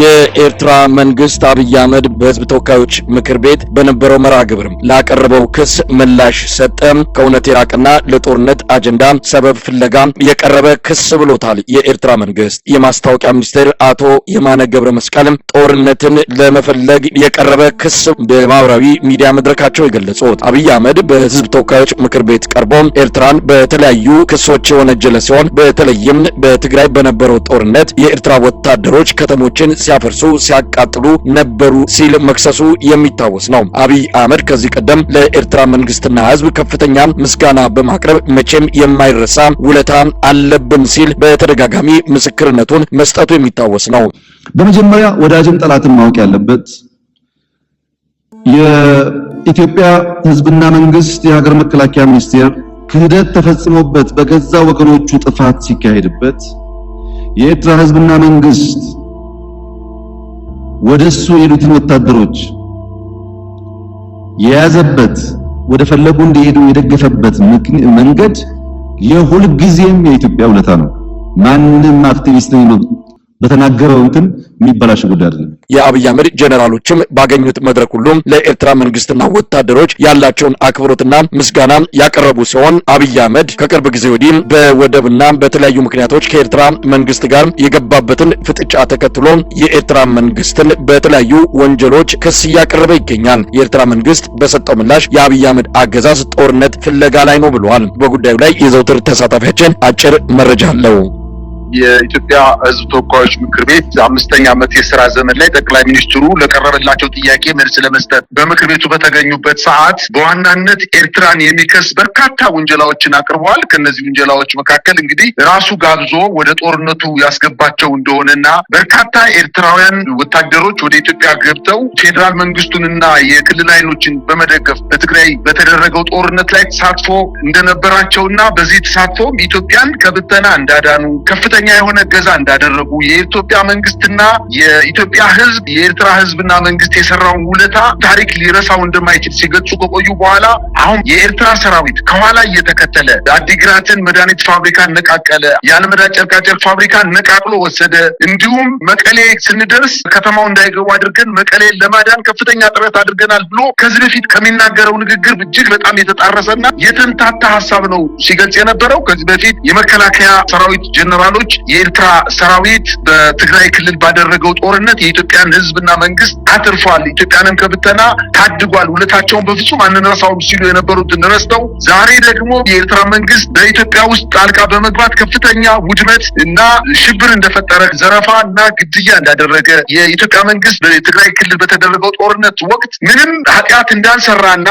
የኤርትራ መንግስት አብይ አህመድ በህዝብ ተወካዮች ምክር ቤት በነበረው መርሃ ግብር ላቀረበው ክስ ምላሽ ሰጠ። ከእውነት የራቀና ለጦርነት አጀንዳ ሰበብ ፍለጋ የቀረበ ክስ ብሎታል። የኤርትራ መንግስት የማስታወቂያ ሚኒስትር አቶ የማነ ገብረ መስቀል ጦርነትን ለመፈለግ የቀረበ ክስ በማህበራዊ ሚዲያ መድረካቸው የገለጹት አብይ አህመድ በህዝብ ተወካዮች ምክር ቤት ቀርቦ ኤርትራን በተለያዩ ክሶች የወነጀለ ሲሆን በተለይም በትግራይ በነበረው ጦርነት የኤርትራ ወታደሮች ከተሞችን ሲያፈርሱ ሲያቃጥሉ ነበሩ ሲል መክሰሱ የሚታወስ ነው። አብይ አህመድ ከዚህ ቀደም ለኤርትራ መንግስትና ህዝብ ከፍተኛ ምስጋና በማቅረብ መቼም የማይረሳ ውለታ አለብን ሲል በተደጋጋሚ ምስክርነቱን መስጠቱ የሚታወስ ነው። በመጀመሪያ ወዳጅም ጠላትም ማወቅ ያለበት የኢትዮጵያ ህዝብና መንግስት የሀገር መከላከያ ሚኒስቴር ክህደት ተፈጽሞበት በገዛ ወገኖቹ ጥፋት ሲካሄድበት የኤርትራ ህዝብና መንግስት ወደሱ የሄዱትን ወታደሮች የያዘበት ወደ ፈለጉ እንዲሄዱ የደገፈበት መንገድ የሁል ጊዜም የኢትዮጵያ ውለታ ነው። ማንንም አክቲቪስት ነው በተናገረው እንትን የሚበላሽ ጉዳይ አይደለም። የአብይ አህመድ ጀነራሎችም ባገኙት መድረክ ሁሉ ለኤርትራ መንግስትና ወታደሮች ያላቸውን አክብሮትና ምስጋና ያቀረቡ ሲሆን አብይ አህመድ ከቅርብ ጊዜ ወዲህ በወደብና በተለያዩ ምክንያቶች ከኤርትራ መንግስት ጋር የገባበትን ፍጥጫ ተከትሎ የኤርትራ መንግስትን በተለያዩ ወንጀሎች ክስ እያቀረበ ይገኛል። የኤርትራ መንግስት በሰጠው ምላሽ የአብይ አህመድ አገዛዝ ጦርነት ፍለጋ ላይ ነው ብሏል። በጉዳዩ ላይ የዘውትር ተሳታፊያችን አጭር መረጃ አለው። የኢትዮጵያ ህዝብ ተወካዮች ምክር ቤት 5ኛ ዓመት የሥራ ዘመን ላይ ጠቅላይ ሚኒስትሩ ለቀረበላቸው ጥያቄ መልስ ለመስጠት በምክር ቤቱ በተገኙበት ሰዓት በዋናነት ኤርትራን የሚከስ በርካታ ወንጀላዎችን አቅርበዋል። ከነዚህ ወንጀላዎች መካከል እንግዲህ ራሱ ጋብዞ ወደ ጦርነቱ ያስገባቸው እንደሆነና በርካታ ኤርትራውያን ወታደሮች ወደ ኢትዮጵያ ገብተው ፌዴራል መንግስቱንና የክልል ኃይሎችን በመደገፍ በትግራይ በተደረገው ጦርነት ላይ ተሳትፎ እንደነበራቸውና በዚህ ተሳትፎ ኢትዮጵያን ከብተና እንዳዳኑ ከፍተኛ የሆነ ገዛ እንዳደረጉ የኢትዮጵያ መንግስትና የኢትዮጵያ ህዝብ የኤርትራ ህዝብና መንግስት የሰራውን ውለታ ታሪክ ሊረሳው እንደማይችል ሲገልጹ ከቆዩ በኋላ አሁን የኤርትራ ሰራዊት ከኋላ እየተከተለ አዲግራትን መድኃኒት ፋብሪካ ነቃቀለ፣ የአልመዳ ጨርቃጨርቅ ፋብሪካ ነቃቅሎ ወሰደ፣ እንዲሁም መቀሌ ስንደርስ ከተማው እንዳይገቡ አድርገን መቀሌን ለማዳን ከፍተኛ ጥረት አድርገናል ብሎ ከዚህ በፊት ከሚናገረው ንግግር እጅግ በጣም የተጣረሰና የተንታታ ሀሳብ ነው ሲገልጽ የነበረው። ከዚህ በፊት የመከላከያ ሰራዊት ጀነራሎች የኤርትራ ሰራዊት በትግራይ ክልል ባደረገው ጦርነት የኢትዮጵያን ህዝብና መንግስት አትርፏል፣ ኢትዮጵያንም ከብተና ታድጓል፣ ውለታቸውን በፍጹም አንረሳውም ሲሉ የነበሩትን ረስተው ዛሬ ደግሞ የኤርትራ መንግስት በኢትዮጵያ ውስጥ ጣልቃ በመግባት ከፍተኛ ውድመት እና ሽብር እንደፈጠረ፣ ዘረፋ እና ግድያ እንዳደረገ የኢትዮጵያ መንግስት በትግራይ ክልል በተደረገው ጦርነት ወቅት ምንም ኃጢአት እንዳልሰራና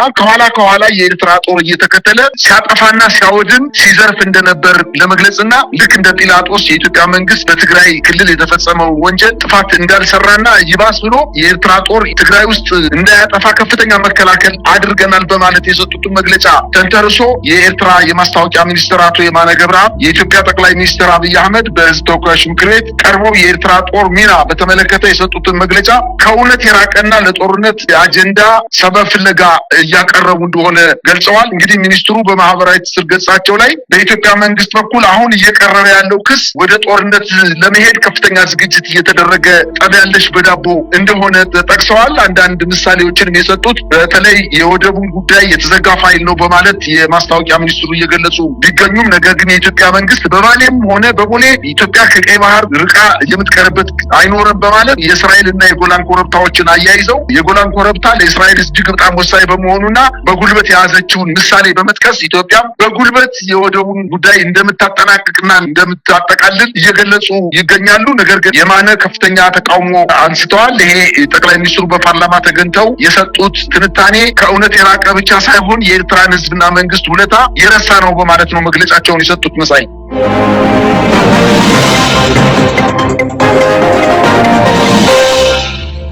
ከኋላ የኤርትራ ጦር እየተከተለ ሲያጠፋና ሲያወድም ሲዘርፍ እንደነበር ለመግለጽና ልክ እንደ ጲላጦስ የኢትዮጵያ መንግስት በትግራይ ክልል የተፈጸመው ወንጀል ጥፋት እንዳልሰራና ይባስ ብሎ የኤርትራ ጦር ትግራይ ውስጥ እንዳያጠፋ ከፍተኛ መከላከል አድርገናል በማለት የሰጡትን መግለጫ ተንተርሶ የኤርትራ የማስታወቂያ ሚኒስትር አቶ የማነ ገብረአብ የኢትዮጵያ ጠቅላይ ሚኒስትር አብይ አህመድ በህዝብ ተወካዮች ምክር ቤት ቀርበው የኤርትራ ጦር ሚና በተመለከተ የሰጡትን መግለጫ ከእውነት የራቀና ለጦርነት አጀንዳ ሰበብ ፍለጋ እያቀረቡ እንደሆነ ገልጸዋል። እንግዲህ ሚኒስትሩ በማህበራዊ ትስስር ገጻቸው ላይ በኢትዮጵያ መንግስት በኩል አሁን እየቀረበ ያለው ክስ ወደ ጦርነት ለመሄድ ከፍተኛ ዝግጅት እየተደረገ ጠብ ያለሽ በዳቦ እንደሆነ ጠቅሰዋል። አንዳንድ ምሳሌዎችንም የሰጡት በተለይ የወደቡን ጉዳይ የተዘጋ ፋይል ነው በማለት የማስታወቂያ ሚኒስትሩ እየገለጹ ቢገኙም ነገር ግን የኢትዮጵያ መንግስት በባሌም ሆነ በቦሌ ኢትዮጵያ ከቀይ ባህር ርቃ የምትቀርበት አይኖርም በማለት የእስራኤልና የጎላን ኮረብታዎችን አያይዘው የጎላን ኮረብታ ለእስራኤል እጅግ በጣም ወሳኝ በመሆኑና በጉልበት የያዘችውን ምሳሌ በመጥቀስ ኢትዮጵያ በጉልበት የወደቡን ጉዳይ እንደምታጠናቅቅና እንደምታጠቃልል እየገለጹ ይገኛሉ። ነገር ግን የማነ ከፍተኛ ተቃውሞ አንስተዋል። ይሄ ጠቅላይ ሚኒስትሩ በፓርላማ ተገኝተው የሰጡት ትንታኔ ከእውነት የራቀ ብቻ ሳይሆን የኤርትራን ህዝብና መንግስት ውለታ የረሳ ነው በማለት ነው መግለጫቸውን የሰጡት። መሳይ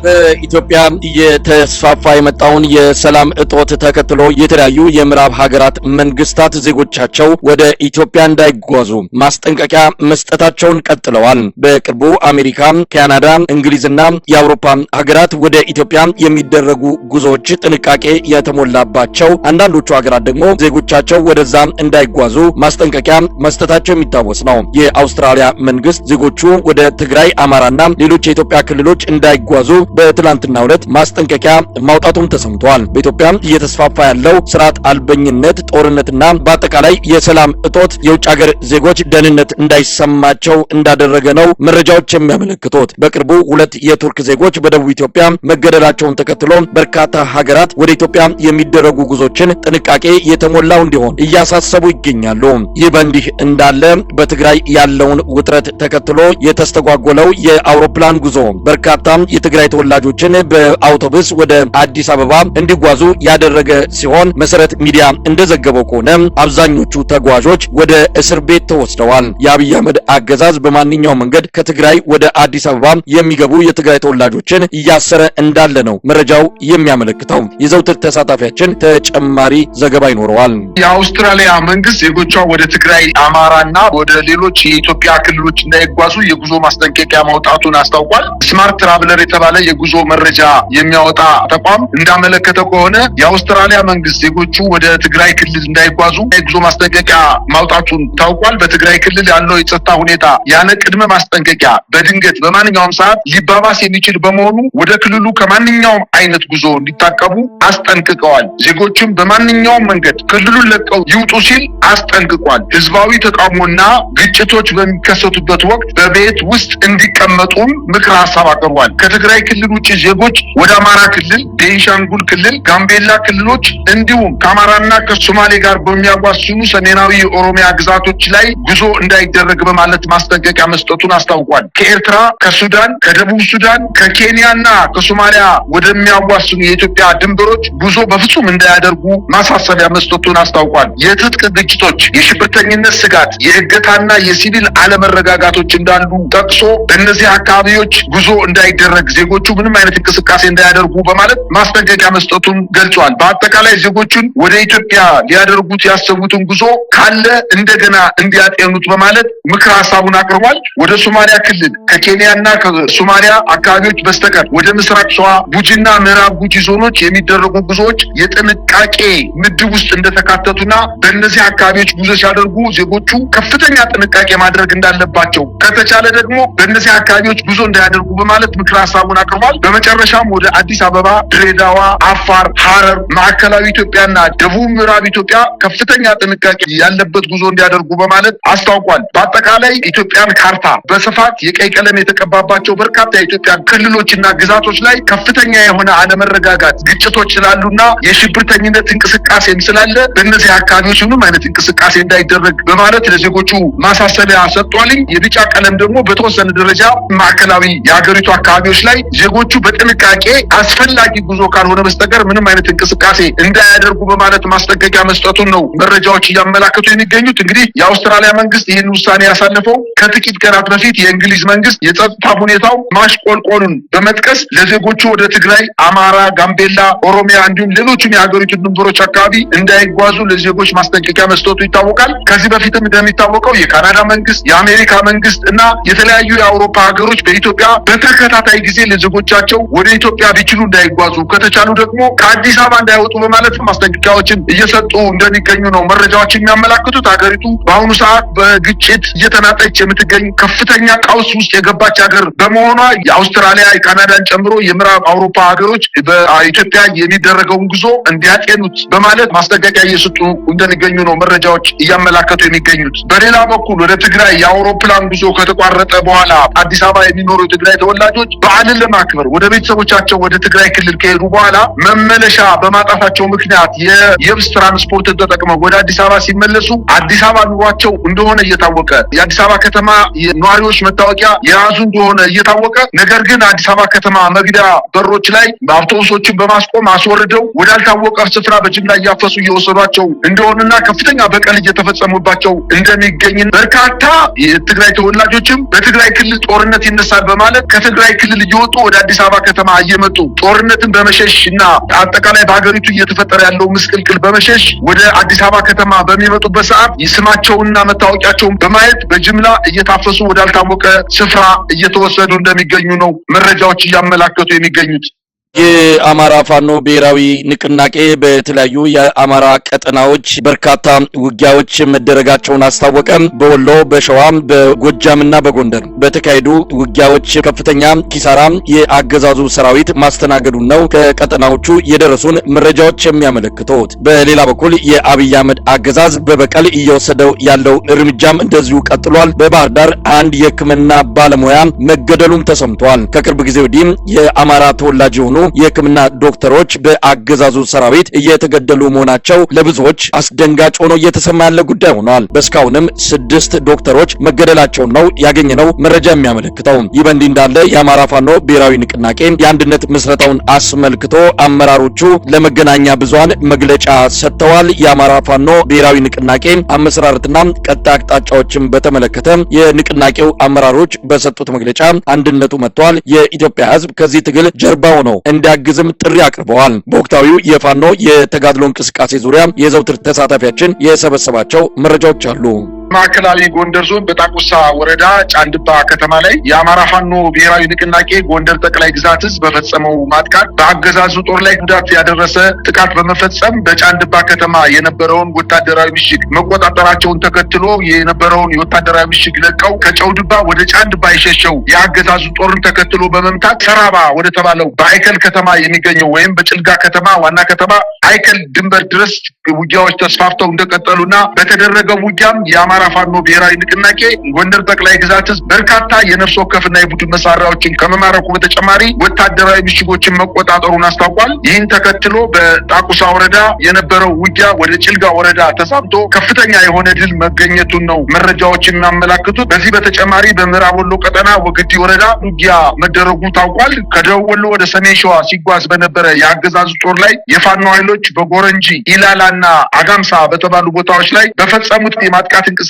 በኢትዮጵያ እየተስፋፋ የመጣውን የሰላም እጦት ተከትሎ የተለያዩ የምዕራብ ሀገራት መንግስታት ዜጎቻቸው ወደ ኢትዮጵያ እንዳይጓዙ ማስጠንቀቂያ መስጠታቸውን ቀጥለዋል። በቅርቡ አሜሪካ፣ ካናዳ፣ እንግሊዝና የአውሮፓ ሀገራት ወደ ኢትዮጵያ የሚደረጉ ጉዞዎች ጥንቃቄ የተሞላባቸው፣ አንዳንዶቹ ሀገራት ደግሞ ዜጎቻቸው ወደዛ እንዳይጓዙ ማስጠንቀቂያ መስጠታቸው የሚታወስ ነው። የአውስትራሊያ መንግስት ዜጎቹ ወደ ትግራይ፣ አማራና ሌሎች የኢትዮጵያ ክልሎች እንዳይጓዙ በትላንትናው ዕለት ማስጠንቀቂያ ማውጣቱም ተሰምቷል። በኢትዮጵያ እየተስፋፋ ያለው ስርዓት አልበኝነት፣ ጦርነትና በአጠቃላይ የሰላም እጦት የውጭ ሀገር ዜጎች ደህንነት እንዳይሰማቸው እንዳደረገ ነው መረጃዎች የሚያመለክቱት። በቅርቡ 2 የቱርክ ዜጎች በደቡብ ኢትዮጵያ መገደላቸውን ተከትሎ በርካታ ሀገራት ወደ ኢትዮጵያ የሚደረጉ ጉዞችን ጥንቃቄ የተሞላው እንዲሆን እያሳሰቡ ይገኛሉ። ይህ በእንዲህ እንዳለ በትግራይ ያለውን ውጥረት ተከትሎ የተስተጓጎለው የአውሮፕላን ጉዞ በርካታ የትግራይ ተወላጆችን በአውቶቡስ ወደ አዲስ አበባ እንዲጓዙ ያደረገ ሲሆን መሰረት ሚዲያ እንደዘገበው ከሆነ አብዛኞቹ ተጓዦች ወደ እስር ቤት ተወስደዋል። የአብይ አህመድ አገዛዝ በማንኛውም መንገድ ከትግራይ ወደ አዲስ አበባ የሚገቡ የትግራይ ተወላጆችን እያሰረ እንዳለ ነው መረጃው የሚያመለክተው። የዘውትር ተሳታፊያችን ተጨማሪ ዘገባ ይኖረዋል። የአውስትራሊያ መንግስት ዜጎቿ ወደ ትግራይ፣ አማራና ወደ ሌሎች የኢትዮጵያ ክልሎች እንዳይጓዙ የጉዞ ማስጠንቀቂያ ማውጣቱን አስታውቋል። ስማርት ትራቭለር የተባለ የጉዞ መረጃ የሚያወጣ ተቋም እንዳመለከተው ከሆነ የአውስትራሊያ መንግስት ዜጎቹ ወደ ትግራይ ክልል እንዳይጓዙ የጉዞ ማስጠንቀቂያ ማውጣቱን ታውቋል። በትግራይ ክልል ያለው የጸጥታ ሁኔታ ያለ ቅድመ ማስጠንቀቂያ በድንገት በማንኛውም ሰዓት ሊባባስ የሚችል በመሆኑ ወደ ክልሉ ከማንኛውም አይነት ጉዞ እንዲታቀቡ አስጠንቅቀዋል። ዜጎችም በማንኛውም መንገድ ክልሉን ለቀው ይውጡ ሲል አስጠንቅቋል። ህዝባዊ ተቃውሞና ግጭቶች በሚከሰቱበት ወቅት በቤት ውስጥ እንዲቀመጡም ምክር ሀሳብ አቅርቧል። ከትግራይ ክልል ውጭ ዜጎች ወደ አማራ ክልል፣ ቤንሻንጉል ክልል፣ ጋምቤላ ክልሎች እንዲሁም ከአማራና ከሶማሌ ጋር በሚያዋስኑ ሰሜናዊ የኦሮሚያ ግዛቶች ላይ ጉዞ እንዳይደረግ በማለት ማስጠንቀቂያ መስጠቱን አስታውቋል። ከኤርትራ፣ ከሱዳን፣ ከደቡብ ሱዳን፣ ከኬንያና ከሶማሊያ ወደሚያዋስኑ የኢትዮጵያ ድንበሮች ጉዞ በፍጹም እንዳያደርጉ ማሳሰቢያ መስጠቱን አስታውቋል። የትጥቅ ግጭቶች፣ የሽብርተኝነት ስጋት፣ የእገታና የሲቪል አለመረጋጋቶች እንዳሉ ጠቅሶ በእነዚህ አካባቢዎች ጉዞ እንዳይደረግ ዜጎቹ ምንም አይነት እንቅስቃሴ እንዳያደርጉ በማለት ማስጠንቀቂያ መስጠቱን ገልጿል። በአጠቃላይ ዜጎቹን ወደ ኢትዮጵያ ሊያደርጉት ያሰቡትን ጉዞ ካለ እንደገና እንዲያጤኑት በማለት ምክር ሀሳቡን አቅርቧል። ወደ ሶማሊያ ክልል ከኬንያና ከሶማሊያ አካባቢዎች በስተቀር ወደ ምስራቅ ሸዋ፣ ጉጂና ምዕራብ ጉጂ ዞኖች የሚደረጉ ጉዞዎች የጥንቃቄ ምድብ ውስጥ እንደተካተቱና በእነዚህ አካባቢዎች ጉዞ ሲያደርጉ ዜጎቹ ከፍተኛ ጥንቃቄ ማድረግ እንዳለባቸው፣ ከተቻለ ደግሞ በእነዚህ አካባቢዎች ጉዞ እንዳያደርጉ በማለት ምክር ሀሳቡን አቅርቧል። በመጨረሻም ወደ አዲስ አበባ፣ ድሬዳዋ፣ አፋር፣ ሐረር፣ ማዕከላዊ ኢትዮጵያና ደቡብ ምዕራብ ኢትዮጵያ ከፍተኛ ጥንቃቄ ያለበት ጉዞ እንዲያደርጉ በማለት አስታውቋል። በአጠቃላይ ኢትዮጵያን ካርታ በስፋት የቀይ ቀለም የተቀባባቸው በርካታ የኢትዮጵያ ክልሎችና ግዛቶች ላይ ከፍተኛ የሆነ አለመረጋጋት፣ ግጭቶች ስላሉና የሽብርተኝነት እንቅስቃሴም ስላለ በእነዚህ አካባቢዎች ምንም አይነት እንቅስቃሴ እንዳይደረግ በማለት ለዜጎቹ ማሳሰቢያ ሰጥቷልኝ። የቢጫ ቀለም ደግሞ በተወሰነ ደረጃ ማዕከላዊ የሀገሪቱ አካባቢዎች ላይ ዜጎቹ በጥንቃቄ አስፈላጊ ጉዞ ካልሆነ በስተቀር ምንም አይነት እንቅስቃሴ እንዳያደርጉ በማለት ማስጠንቀቂያ መስጠቱን ነው መረጃዎች እያመላከቱ የሚገኙት። እንግዲህ የአውስትራሊያ መንግስት ይህን ውሳኔ ያሳለፈው ከጥቂት ቀናት በፊት የእንግሊዝ መንግስት የጸጥታ ሁኔታው ማሽቆልቆሉን በመጥቀስ ለዜጎቹ ወደ ትግራይ፣ አማራ፣ ጋምቤላ፣ ኦሮሚያ እንዲሁም ሌሎችም የሀገሪቱ ድንበሮች አካባቢ እንዳይጓዙ ለዜጎች ማስጠንቀቂያ መስጠቱ ይታወቃል። ከዚህ በፊትም እንደሚታወቀው የካናዳ መንግስት፣ የአሜሪካ መንግስት እና የተለያዩ የአውሮፓ ሀገሮች በኢትዮጵያ በተከታታይ ጊዜ ለዜጎቻቸው ወደ ኢትዮጵያ ቢችሉ እንዳይጓዙ ከተቻሉ ደግሞ ከአዲስ አበባ እንዳይወጡ በማለት ማስጠንቀቂያዎችን እየሰጡ እንደሚገኙ ነው መረጃዎች የሚያመላክቱት። ሀገሪቱ በአሁኑ ሰዓት በግጭት እየተናጠች የምትገኝ ከፍተኛ ቀውስ ውስጥ የገባች ሀገር በመሆኗ የአውስትራሊያ፣ የካናዳን ጨምሮ የምዕራብ አውሮፓ ሀገሮች በኢትዮጵያ የሚደረገውን ጉዞ እንዲያጤኑት በማለት ማስጠንቀቂያ እየሰጡ እንደሚገኙ ነው መረጃዎች እያመላከቱ የሚገኙት። በሌላ በኩል ወደ ትግራይ የአውሮፕላን ጉዞ ከተቋረጠ በኋላ አዲስ አበባ የሚኖሩ የትግራይ ተወላጆች በዓልን ለማክበር ወደ ቤተሰቦቻቸው ወደ ትግራይ ክልል ከሄዱ በኋላ መመለሻ በማጣታቸው ምክንያት የየብስ ትራንስፖርትን ተጠቅመው ወደ አዲስ አበባ ሲመለሱ አዲስ አበባ ኑሯቸው እንደሆነ እየታወቀ የአዲስ አበባ ከተማ የነዋሪዎች መታወቂያ የያዙ እንደሆነ እየታወቀ ነገር ግን አዲስ አበባ ከተማ መግቢያ በሮች ላይ አውቶቡሶችን በማስቆም አስወርደው ወዳልታወቀ ስፍራ በጅምላ እያፈሱ እየወሰዷቸው እንደሆነና ከፍተኛ በቀል እየተፈጸሙባቸው እንደሚገኝ በርካታ የትግራይ ተወላጆችም በትግራይ ክልል ጦርነት ይነሳል በማለት ከትግራይ ክልል እየወጡ ወደ አዲስ አበባ ከተማ እየመጡ ጦርነትን በመሸሽና አጠቃላይ በሀገሪቱ እየተፈጠረ ያለው ምስቅልቅል በመሸሽ ወደ አዲስ አበባ ከተማ በሚመጡበት ሰዓት ስማቸውንና መታወቂያቸውን በማየት በጅምላ እየታፈሱ ወዳልታወቀ ስፍራ እየተወሰዱ እንደሚገኙ ነው መረጃዎች እያመላከቱ የሚገኙት። የአማራ ፋኖ ብሔራዊ ንቅናቄ በተለያዩ የአማራ ቀጠናዎች በርካታ ውጊያዎች መደረጋቸውን አስታወቀ። በወሎ፣ በሸዋ፣ በጎጃምና በጎንደር በተካሄዱ ውጊያዎች ከፍተኛ ኪሳራ የአገዛዙ ሰራዊት ማስተናገዱን ነው ከቀጠናዎቹ የደረሱን መረጃዎች የሚያመለክቱት። በሌላ በኩል የአብይ አህመድ አገዛዝ በበቀል እየወሰደው ያለው እርምጃም እንደዚሁ ቀጥሏል። በባህር ዳር አንድ የሕክምና ባለሙያ መገደሉም ተሰምቷል። ከቅርብ ጊዜ ወዲህ የአማራ ተወላጅ የሆኑ የሕክምና ዶክተሮች በአገዛዙ ሰራዊት እየተገደሉ መሆናቸው ለብዙዎች አስደንጋጭ ሆኖ እየተሰማ ያለ ጉዳይ ሆኗል። በስካሁንም 6 ዶክተሮች መገደላቸውን ነው ያገኘነው መረጃ የሚያመለክተው። ይህ በእንዲህ እንዳለ የአማራ ፋኖ ብሔራዊ ንቅናቄ የአንድነት ምስረታውን አስመልክቶ አመራሮቹ ለመገናኛ ብዙሃን መግለጫ ሰጥተዋል። የአማራ ፋኖ ብሔራዊ ንቅናቄ አመሰራረትና ቀጣይ አቅጣጫዎችን በተመለከተ የንቅናቄው አመራሮች በሰጡት መግለጫ አንድነቱ መጥቷል፣ የኢትዮጵያ ሕዝብ ከዚህ ትግል ጀርባው ነው እንዲያግዝም ጥሪ አቅርበዋል። በወቅታዊው የፋኖ የተጋድሎ እንቅስቃሴ ዙሪያ የዘውትር ተሳታፊያችን የሰበሰባቸው መረጃዎች አሉ። ማዕከላዊ ጎንደር ዞን በጣቁሳ ወረዳ ጫንድባ ከተማ ላይ የአማራ ፋኖ ብሔራዊ ንቅናቄ ጎንደር ጠቅላይ ግዛት ህዝብ በፈጸመው ማጥቃት በአገዛዙ ጦር ላይ ጉዳት ያደረሰ ጥቃት በመፈጸም በጫንድባ ከተማ የነበረውን ወታደራዊ ምሽግ መቆጣጠራቸውን ተከትሎ የነበረውን የወታደራዊ ምሽግ ለቀው ከጨውድባ ወደ ጫንድባ የሸሸው የአገዛዙ ጦርን ተከትሎ በመምታት ሰራባ ወደ ተባለው በአይከል ከተማ የሚገኘው ወይም በጭልጋ ከተማ ዋና ከተማ አይከል ድንበር ድረስ ውጊያዎች ተስፋፍተው እንደቀጠሉና በተደረገው ውጊያም የአማራ ፋኖ ብሔራዊ ንቅናቄ ጎንደር ጠቅላይ ግዛት ህዝብ በርካታ የነፍስ ወከፍና የቡድን መሳሪያዎችን ከመማረኩ በተጨማሪ ወታደራዊ ምሽጎችን መቆጣጠሩን አስታውቋል። ይህን ተከትሎ በጣቁሳ ወረዳ የነበረው ውጊያ ወደ ጭልጋ ወረዳ ተዛምቶ ከፍተኛ የሆነ ድል መገኘቱን ነው መረጃዎች የሚያመላክቱት። በዚህ በተጨማሪ በምዕራብ ወሎ ቀጠና ወግዲ ወረዳ ውጊያ መደረጉ ታውቋል። ከደቡብ ወሎ ወደ ሰሜን ሸዋ ሲጓዝ በነበረ የአገዛዙ ጦር ላይ የፋኖ ኃይሎች በጎረንጂ ኢላላና አጋምሳ በተባሉ ቦታዎች ላይ በፈጸሙት የማጥቃት እንቅስቃሴ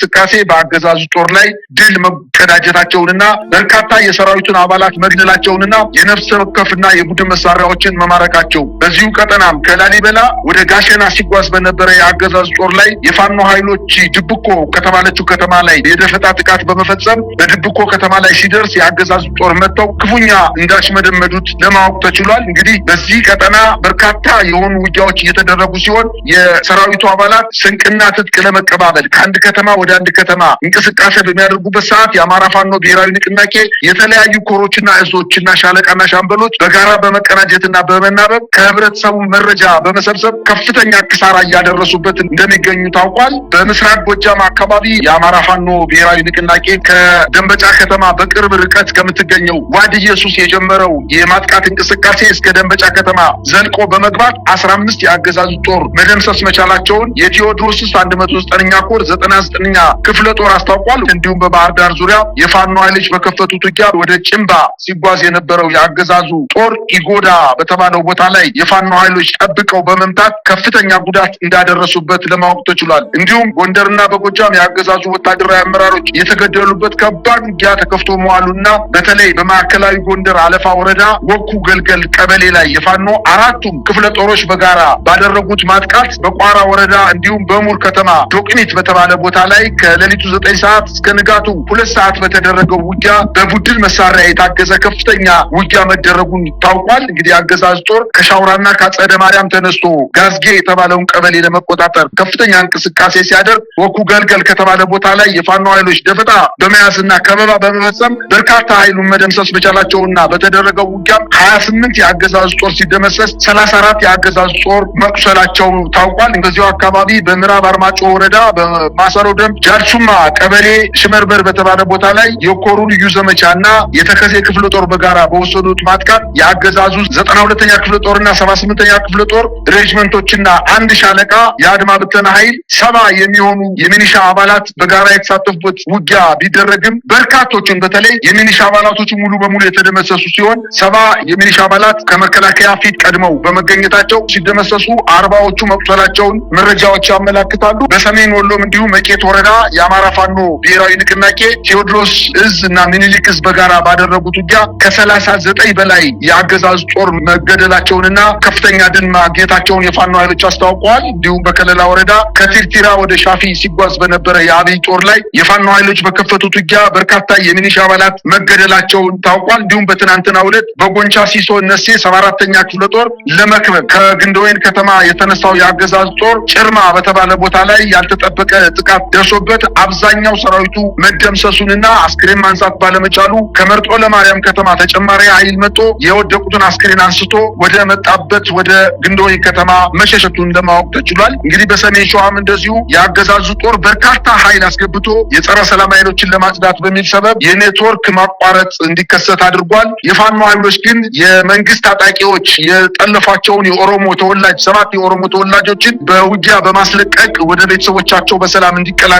በአገዛዙ ጦር ላይ ድል መቀዳጀታቸውንና በርካታ የሰራዊቱን አባላት መግደላቸውንና የነፍስ ወከፍና የቡድን መሳሪያዎችን መማረካቸው። በዚሁ ቀጠናም ከላሊበላ ወደ ጋሸና ሲጓዝ በነበረ የአገዛዙ ጦር ላይ የፋኖ ኃይሎች ድብኮ ከተባለችው ከተማ ላይ የደፈጣ ጥቃት በመፈጸም በድብኮ ከተማ ላይ ሲደርስ የአገዛዙ ጦር መጥተው ክፉኛ እንዳሽመደመዱት ለማወቅ ተችሏል። እንግዲህ በዚህ ቀጠና በርካታ የሆኑ ውጊያዎች እየተደረጉ ሲሆን የሰራዊቱ አባላት ስንቅና ትጥቅ ለመቀባበል ከአንድ ከተማ ወደ አንድ ከተማ እንቅስቃሴ በሚያደርጉበት ሰዓት የአማራ ፋኖ ብሔራዊ ንቅናቄ የተለያዩ ኮሮችና እዞችና ሻለቃና ሻምበሎች በጋራ በመቀናጀትና በመናበብ ከህብረተሰቡ መረጃ በመሰብሰብ ከፍተኛ ኪሳራ እያደረሱበት እንደሚገኙ ታውቋል። በምስራቅ ጎጃም አካባቢ የአማራ ፋኖ ብሔራዊ ንቅናቄ ከደንበጫ ከተማ በቅርብ ርቀት ከምትገኘው ዋድ ኢየሱስ የጀመረው የማጥቃት እንቅስቃሴ እስከ ደንበጫ ከተማ ዘልቆ በመግባት 15 የአገዛዙ ጦር መደምሰስ መቻላቸውን የቴዎድሮስ 109ኛ ኮር 99ኛ ክፍለ ጦር አስታውቋል። እንዲሁም በባህር ዳር ዙሪያ የፋኖ ኃይሎች በከፈቱት ውጊያ ወደ ጭምባ ሲጓዝ የነበረው የአገዛዙ ጦር ኢጎዳ በተባለው ቦታ ላይ የፋኖ ኃይሎች ጠብቀው በመምታት ከፍተኛ ጉዳት እንዳደረሱበት ለማወቅ ተችሏል። እንዲሁም ጎንደርና በጎጃም የአገዛዙ ወታደራዊ አመራሮች የተገደሉበት ከባድ ውጊያ ተከፍቶ መዋሉና በተለይ በማዕከላዊ ጎንደር አለፋ ወረዳ ወኩ ገልገል ቀበሌ ላይ የፋኖ አራቱም ክፍለ ጦሮች በጋራ ባደረጉት ማጥቃት በቋራ ወረዳ እንዲሁም በሙር ከተማ ዶቅኒት በተባለ ቦታ ላይ ከሌሊቱ 9 ሰዓት እስከ ንጋቱ 2 ሰዓት በተደረገው ውጊያ በቡድን መሳሪያ የታገዘ ከፍተኛ ውጊያ መደረጉን ታውቋል። እንግዲህ አገዛዝ ጦር ከሻውራና ከአጸደ ማርያም ተነስቶ ጋዝጌ የተባለውን ቀበሌ ለመቆጣጠር ከፍተኛ እንቅስቃሴ ሲያደርግ ወኩ ገልገል ከተባለ ቦታ ላይ የፋኖ ኃይሎች ደፈጣ በመያዝና ከበባ በመፈጸም በርካታ ኃይሉን መደምሰስ መቻላቸውና በተደረገው ውጊያም 28 የአገዛዝ ጦር ሲደመሰስ 34 የአገዛዝ ጦር መቁሰላቸው ታውቋል። በዚሁ አካባቢ በምዕራብ አርማጮ ወረዳ በማሰሮ ደም ጃርቹማ ቀበሌ ሽመርበር በተባለ ቦታ ላይ የኮሩ ልዩ ዘመቻና የተከዜ ክፍለ ጦር በጋራ በወሰዱት ማጥቃት የአገዛዙ 92ኛ ክፍለ ጦርና 78ኛ ክፍለ ጦር ሬጅመንቶችና አንድ ሻለቃ የአድማ ብተና ኃይል 70 የሚሆኑ የሚኒሻ አባላት በጋራ የተሳተፉበት ውጊያ ቢደረግም በርካቶቹን በተለይ የሚኒሻ አባላቶቹ ሙሉ በሙሉ የተደመሰሱ ሲሆን 70 የሚኒሻ አባላት ከመከላከያ ፊት ቀድመው በመገኘታቸው ሲደመሰሱ 40ዎቹ መቁሰላቸውን መረጃዎች ያመላክታሉ። በሰሜን ወሎም እንዲሁ መቄት ወረዳ ወረዳ የአማራ ፋኖ ብሔራዊ ንቅናቄ ቴዎድሮስ እዝ እና ሚኒሊክ እዝ በጋራ ባደረጉት ውጊያ ከ39 በላይ የአገዛዝ ጦር መገደላቸውንና ከፍተኛ ድል ማግኘታቸውን የፋኖ ኃይሎች አስታውቀዋል። እንዲሁም በከለላ ወረዳ ከቲርቲራ ወደ ሻፊ ሲጓዝ በነበረ የአብይ ጦር ላይ የፋኖ ኃይሎች በከፈቱት ውጊያ በርካታ የሚሊሻ አባላት መገደላቸውን ታውቋል። እንዲሁም በትናንትናው ዕለት በጎንቻ ሲሶ እነሴ 74ኛ ክፍለ ጦር ለመክበብ ከግንደወይን ከተማ የተነሳው የአገዛዝ ጦር ጭርማ በተባለ ቦታ ላይ ያልተጠበቀ ጥቃት ደርሶበት አብዛኛው ሰራዊቱ መደምሰሱንና አስክሬን ማንሳት ባለመቻሉ ከመርጦ ለማርያም ከተማ ተጨማሪ ኃይል መጥቶ የወደቁትን አስክሬን አንስቶ ወደ መጣበት ወደ ግንደወይን ከተማ መሸሸቱን ለማወቅ ተችሏል። እንግዲህ በሰሜን ሸዋም እንደዚሁ የአገዛዙ ጦር በርካታ ኃይል አስገብቶ የጸረ ሰላም ኃይሎችን ለማጽዳት በሚል ሰበብ የኔትወርክ ማቋረጥ እንዲከሰት አድርጓል። የፋኖ ኃይሎች ግን የመንግስት ታጣቂዎች የጠለፏቸውን የኦሮሞ ተወላጅ 7 የኦሮሞ ተወላጆችን በውጊያ በማስለቀቅ ወደ ቤተሰቦቻቸው በሰላም እንዲቀላቀሉ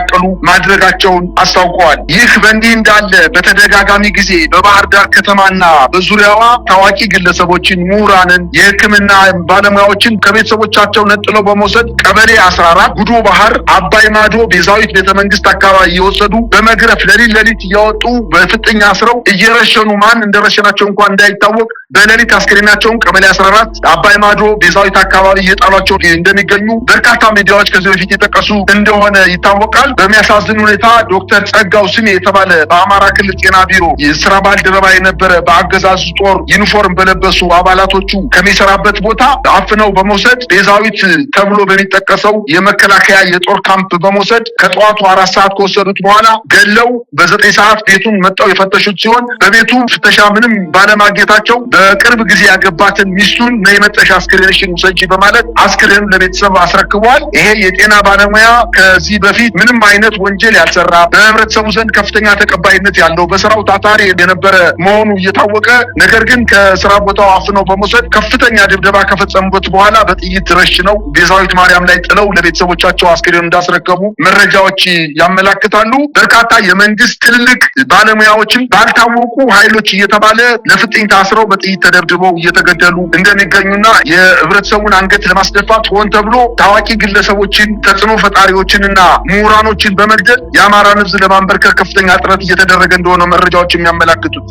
ማድረጋቸውን አስታውቀዋል። ይህ በእንዲህ እንዳለ በተደጋጋሚ ጊዜ በባህር ዳር ከተማና በዙሪያዋ ታዋቂ ግለሰቦችን፣ ምሁራንን፣ የሕክምና ባለሙያዎችን ከቤተሰቦቻቸው ነጥለው በመውሰድ ቀበሌ 14 ጉዶ ባህር፣ አባይ ማዶ፣ ቤዛዊት ቤተመንግስት አካባቢ እየወሰዱ በመግረፍ ሌሊት እያወጡ በፍጥኛ አስረው እየረሸኑ ማን እንደረሸናቸው እንኳን እንዳይታወቅ በሌሊት አስክሬናቸውን ቀበሌ 14 አባይ ማዶ ቤዛዊት አካባቢ እየጣሏቸው እንደሚገኙ በርካታ ሚዲያዎች ከዚህ በፊት የጠቀሱ እንደሆነ ይታወቃል። በሚያሳዝን ሁኔታ ዶክተር ጸጋው ስሜ የተባለ በአማራ ክልል ጤና ቢሮ የስራ ባልደረባ የነበረ በአገዛዙ ጦር ዩኒፎርም በለበሱ አባላቶቹ ከሚሰራበት ቦታ አፍነው በመውሰድ ቤዛዊት ተብሎ በሚጠቀሰው የመከላከያ የጦር ካምፕ በመውሰድ ከጠዋቱ 4 ሰዓት ከወሰዱት በኋላ ገለው በ9 ሰዓት ቤቱን መጣው የፈተሹት ሲሆን በቤቱ ፍተሻ ምንም ባለማግኘታቸው በቅርብ ጊዜ ያገባትን ሚስቱን ነይመጠሽ አስክሬንሽን ውሰጂ በማለት አስክሬን ለቤተሰብ አስረክቧል። ይሄ የጤና ባለሙያ ከዚህ በፊት ምንም አይነት ወንጀል ያልሰራ በህብረተሰቡ ዘንድ ከፍተኛ ተቀባይነት ያለው በስራው ታታሪ የነበረ መሆኑ እየታወቀ ነገር ግን ከስራ ቦታው አፍነው በመውሰድ ከፍተኛ ድብደባ ከፈጸሙበት በኋላ በጥይት ረሽነው ቤዛዊት ማርያም ላይ ጥለው ለቤተሰቦቻቸው አስክሬን እንዳስረከቡ መረጃዎች ያመላክታሉ። በርካታ የመንግስት ትልልቅ ባለሙያዎችን ባልታወቁ ኃይሎች እየተባለ ለፍጥኝ ታስረው በጥይት ተደብድበው እየተገደሉ እንደሚገኙና የህብረተሰቡን አንገት ለማስደፋት ሆን ተብሎ ታዋቂ ግለሰቦችን፣ ተጽዕኖ ፈጣሪዎችንና ምሁራኖችን በመግደል የአማራን ህዝብ ለማንበርከክ ከፍተኛ ጥረት እየተደረገ እንደሆነ መረጃዎች የሚያመላክቱት።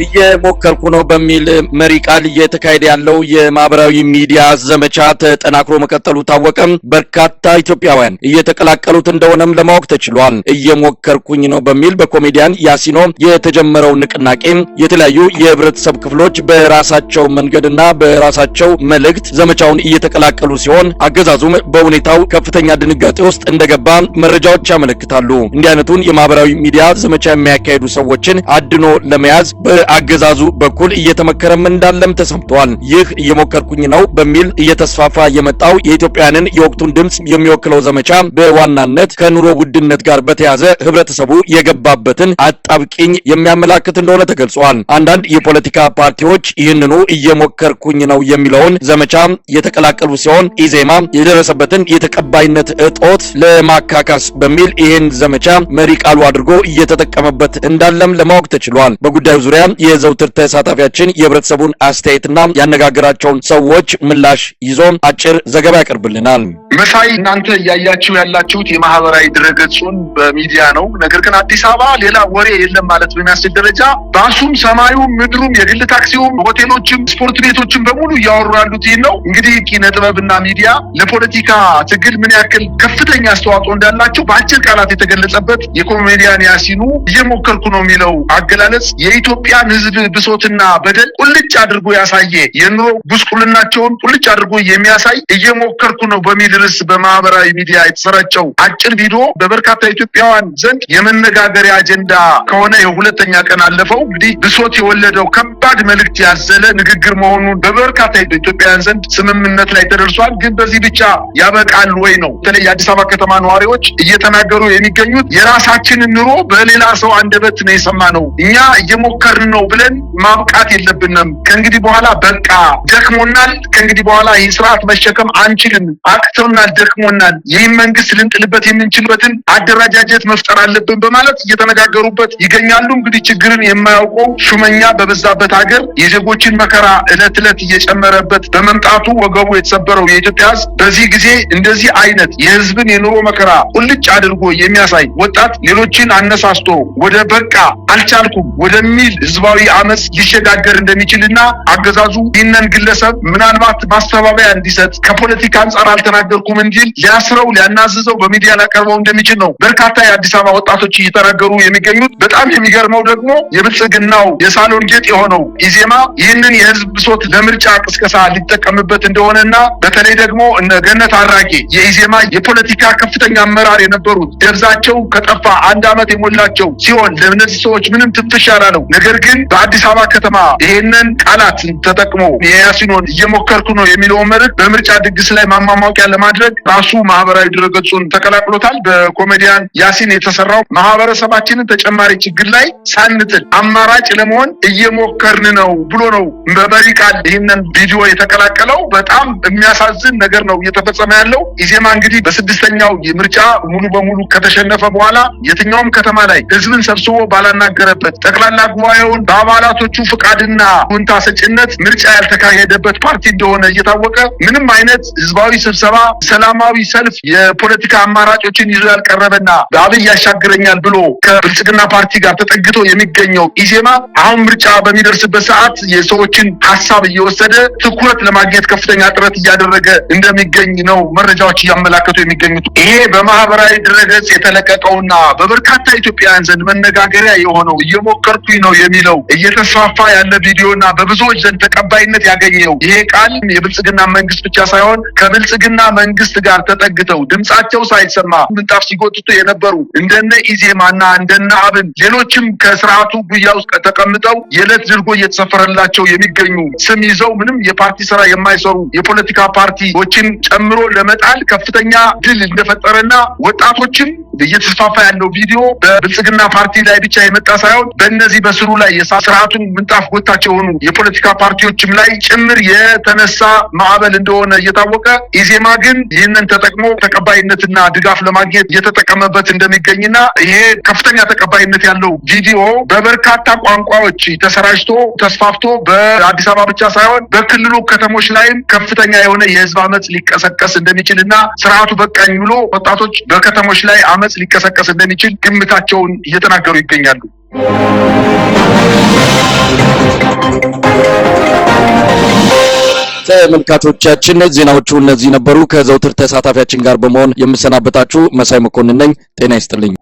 እየሞከርኩ ነው በሚል መሪ ቃል እየተካሄደ ያለው የማህበራዊ ሚዲያ ዘመቻ ተጠናክሮ መቀጠሉ ታወቀ። በርካታ ኢትዮጵያውያን እየተቀላቀሉት እንደሆነም ለማወቅ ተችሏል። እየሞከርኩኝ ነው በሚል በኮሜዲያን ያሲኖ የተጀመረው ንቅናቄ የተለያዩ የህብረተሰብ ክፍሎች በራሳቸው መንገድና በራሳቸው መልእክት ዘመቻውን እየተቀላቀሉ ሲሆን አገዛዙም በሁኔታው ከፍተኛ ድንጋጤ ውስጥ እንደገባ መረጃዎች ያመለክታሉ። እንዲህ አይነቱን የማህበራዊ ሚዲያ ዘመቻ የሚያካሂዱ ሰዎችን አድኖ ለመያዝ አገዛዙ በኩል እየተመከረም እንዳለም ተሰምቷል። ይህ እየሞከርኩኝ ነው በሚል እየተስፋፋ የመጣው የኢትዮጵያንን የወቅቱን ድምጽ የሚወክለው ዘመቻ በዋናነት ከኑሮ ውድነት ጋር በተያያዘ ህብረተሰቡ የገባበትን አጣብቂኝ የሚያመላክት እንደሆነ ተገልጿል። አንዳንድ የፖለቲካ ፓርቲዎች ይህንኑ እየሞከርኩኝ ነው የሚለውን ዘመቻ የተቀላቀሉ ሲሆን ኢዜማ የደረሰበትን የተቀባይነት እጦት ለማካካስ በሚል ይህን ዘመቻ መሪ ቃሉ አድርጎ እየተጠቀመበት እንዳለም ለማወቅ ተችሏል። በጉዳዩ ዙሪያ የዘውትር ተሳታፊያችን የህብረተሰቡን አስተያየትና ያነጋገራቸውን ሰዎች ምላሽ ይዞ አጭር ዘገባ ያቀርብልናል። መሳይ እናንተ እያያችሁ ያላችሁት የማህበራዊ ድረገጹን በሚዲያ ነው። ነገር ግን አዲስ አበባ ሌላ ወሬ የለም ማለት በሚያስችል ደረጃ ባሱም፣ ሰማዩም፣ ምድሩም፣ የግል ታክሲውም፣ ሆቴሎችም፣ ስፖርት ቤቶችም በሙሉ እያወሩ ያሉት ይህን ነው። እንግዲህ ኪነ ጥበብና ሚዲያ ለፖለቲካ ትግል ምን ያክል ከፍተኛ አስተዋጽኦ እንዳላቸው በአጭር ቃላት የተገለጸበት የኮሜዲያን ያሲኑ እየሞከርኩ ነው የሚለው አገላለጽ የኢትዮጵያን ህዝብ ብሶትና በደል ቁልጭ አድርጎ ያሳየ የኑሮ ጉስቁልናቸውን ቁልጭ አድርጎ የሚያሳይ እየሞከርኩ ነው በሚል ርዕስ በማህበራዊ ሚዲያ የተሰራጨው አጭር ቪዲዮ በበርካታ ኢትዮጵያውያን ዘንድ የመነጋገሪያ አጀንዳ ከሆነ የሁለተኛ ቀን አለፈው። እንግዲህ ብሶት የወለደው ከባድ መልእክት ያዘለ ንግግር መሆኑን በበርካታ ኢትዮጵያውያን ዘንድ ስምምነት ላይ ተደርሷል። ግን በዚህ ብቻ ያበቃል ወይ ነው በተለይ የአዲስ አበባ ከተማ ነዋሪዎች እየተናገሩ የሚገኙት። የራሳችንን ኑሮ በሌላ ሰው አንደበት ነው የሰማነው። እኛ እየሞከርን ነው ብለን ማብቃት የለብንም። ከእንግዲህ በኋላ በቃ ደክሞናል። ከእንግዲህ በኋላ ይህ ስርዓት መሸከም አንችልም፣ አቅቶናል ሰልችቶናል፣ ደክሞናል፣ ይህን መንግስት ልንጥልበት የምንችልበትን አደረጃጀት መፍጠር አለብን በማለት እየተነጋገሩበት ይገኛሉ። እንግዲህ ችግርን የማያውቀው ሹመኛ በበዛበት ሀገር የዜጎችን መከራ እለት እለት እየጨመረበት በመምጣቱ ወገቡ የተሰበረው የኢትዮጵያ ህዝብ በዚህ ጊዜ እንደዚህ አይነት የህዝብን የኑሮ መከራ ቁልጭ አድርጎ የሚያሳይ ወጣት ሌሎችን አነሳስቶ ወደ በቃ አልቻልኩም ወደሚል ህዝባዊ አመጽ ሊሸጋገር እንደሚችልና አገዛዙ ይህንን ግለሰብ ምናልባት ማስተባበያ እንዲሰጥ ከፖለቲካ አንጻር አልተናገርኩም እንዲል ሊያስረው ሊያናዝዘው በሚዲያ ላቀርበው እንደሚችል ነው በርካታ የአዲስ አበባ ወጣቶች እየተናገሩ የሚገኙት። በጣም የሚገርመው ደግሞ የብልጽግናው የሳሎን ጌጥ የሆነው ኢዜማ ይህንን የህዝብ ብሶት ለምርጫ ቅስቀሳ ሊጠቀምበት እንደሆነና በተለይ ደግሞ እነ ገነት አራጌ የኢዜማ የፖለቲካ ከፍተኛ አመራር የነበሩት ደብዛቸው ከጠፋ 1 ዓመት የሞላቸው ሲሆን ለእነዚህ ሰዎች ምንም ትንፍሽ ያላለው ነገር ግን በአዲስ አበባ ከተማ ይህንን ቃላት ተጠቅሞ የያሲኖን እየሞከርኩ ነው የሚለው መልእክት በምርጫ ድግስ ላይ ማማማቂያ ለማድረግ ራሱ ማህበራዊ ድረገጹን ተቀላቅሎታል። በኮሜዲያን ያሲን የተሰራው ማህበረሰባችንን ተጨማሪ ችግር ላይ ሳንጥል አማራጭ ለመሆን እየሞከርን ነው ብሎ ነው በመሪ ቃል ይህንን ቪዲዮ የተቀላቀለው። በጣም የሚያሳዝን ነገር ነው እየተፈጸመ ያለው። ኢዜማ እንግዲህ በ6ኛው ምርጫ ሙሉ በሙሉ ከተሸነፈ በኋላ የትኛውም ከተማ ላይ ህዝብን ሰብስቦ ባላናገረበት ጠቅላላ ጉባኤውን በአባላቶቹ ፍቃድና ሁንታ ሰጭነት ምርጫ ያልተካሄደበት ፓርቲ እንደሆነ እየታወቀ ምንም አይነት ህዝባዊ ስብሰባ፣ ሰላማዊ ሰልፍ፣ የፖለቲካ አማራጮችን ይዞ ያልቀረበና በአብይ ያሻግረኛል ብሎ ከብልጽግና ፓርቲ ጋር ተጠግቶ የሚገኘው ኢዜማ አሁን ምርጫ በሚደርስበት ሰዓት የሰዎችን ሀሳብ እየወሰደ ትኩረት ለማግኘት ከፍተኛ ጥረት እያደረገ እንደሚገኝ ነው መረጃዎች እያመላከቱ የሚገኙት። ይሄ በማህበራዊ ድረገጽ የተለቀቀውና በበርካታ ኢትዮጵያውያን ዘንድ መነጋገሪያ የሆነው እየሞከርኩኝ ነው የሚለው እየተስፋፋ ያለ ቪዲዮና በብዙዎች ዘንድ ተቀባይነት ያገኘው ይሄ ቃል የብልጽግና መንግስት ብቻ ሳይሆን ከብልጽግና መንግስት ጋር ተጠግተው ድምጻቸው ሳይሰማ ምንጣፍ ሲጎትቱ የነበሩ እንደነ ኢዜማና እንደነ አብን ሌሎችም ከስርዓቱ ጉያ ውስጥ ተቀምጠው የዕለት ድርጎ እየተሰፈረላቸው የሚገኙ ስም ይዘው ምንም የፓርቲ ስራ የማይሰሩ የፖለቲካ ፓርቲዎችን ጨምሮ ለመጣል ከፍተኛ ድል እንደፈጠረና ወጣቶችም እየተስፋፋ ያለው ቪዲዮ በብልጽግና ፓርቲ ላይ ብቻ የመጣ ሳይሆን በእነዚህ በስሩ ላይ የስርዓቱን ምንጣፍ ጎታቸው የሆኑ የፖለቲካ ፓርቲዎችም ላይ ጭምር የተነሳ ማዕበል እንደሆነ እየታወቀ ኢዜማ ግን ይህንን ተጠቅሞ ተቀባይነትና ድጋፍ ለማግኘት እየተጠቀመበት እንደሚገኝና ይሄ ከፍተኛ ተቀባይነት ያለው ቪዲዮ በበርካታ ቋንቋዎች ተሰራጭቶ ተስፋፍቶ በአዲስ አበባ ብቻ ሳይሆን በክልሉ ከተሞች ላይም ከፍተኛ የሆነ የህዝብ አመጽ ሊቀሰቀስ እንደሚችልና ስርዓቱ በቃኝ ብሎ ወጣቶች በከተሞች ላይ አመጽ ሊቀሰቀስ እንደሚችል ግምታቸውን እየተናገሩ ይገኛሉ። ተመልካቾቻችን ዜናዎቹ እነዚህ ነበሩ። ከዘውትር ተሳታፊያችን ጋር በመሆን የምሰናበታችሁ መሳይ መኮንን ነኝ። ጤና ይስጥልኝ።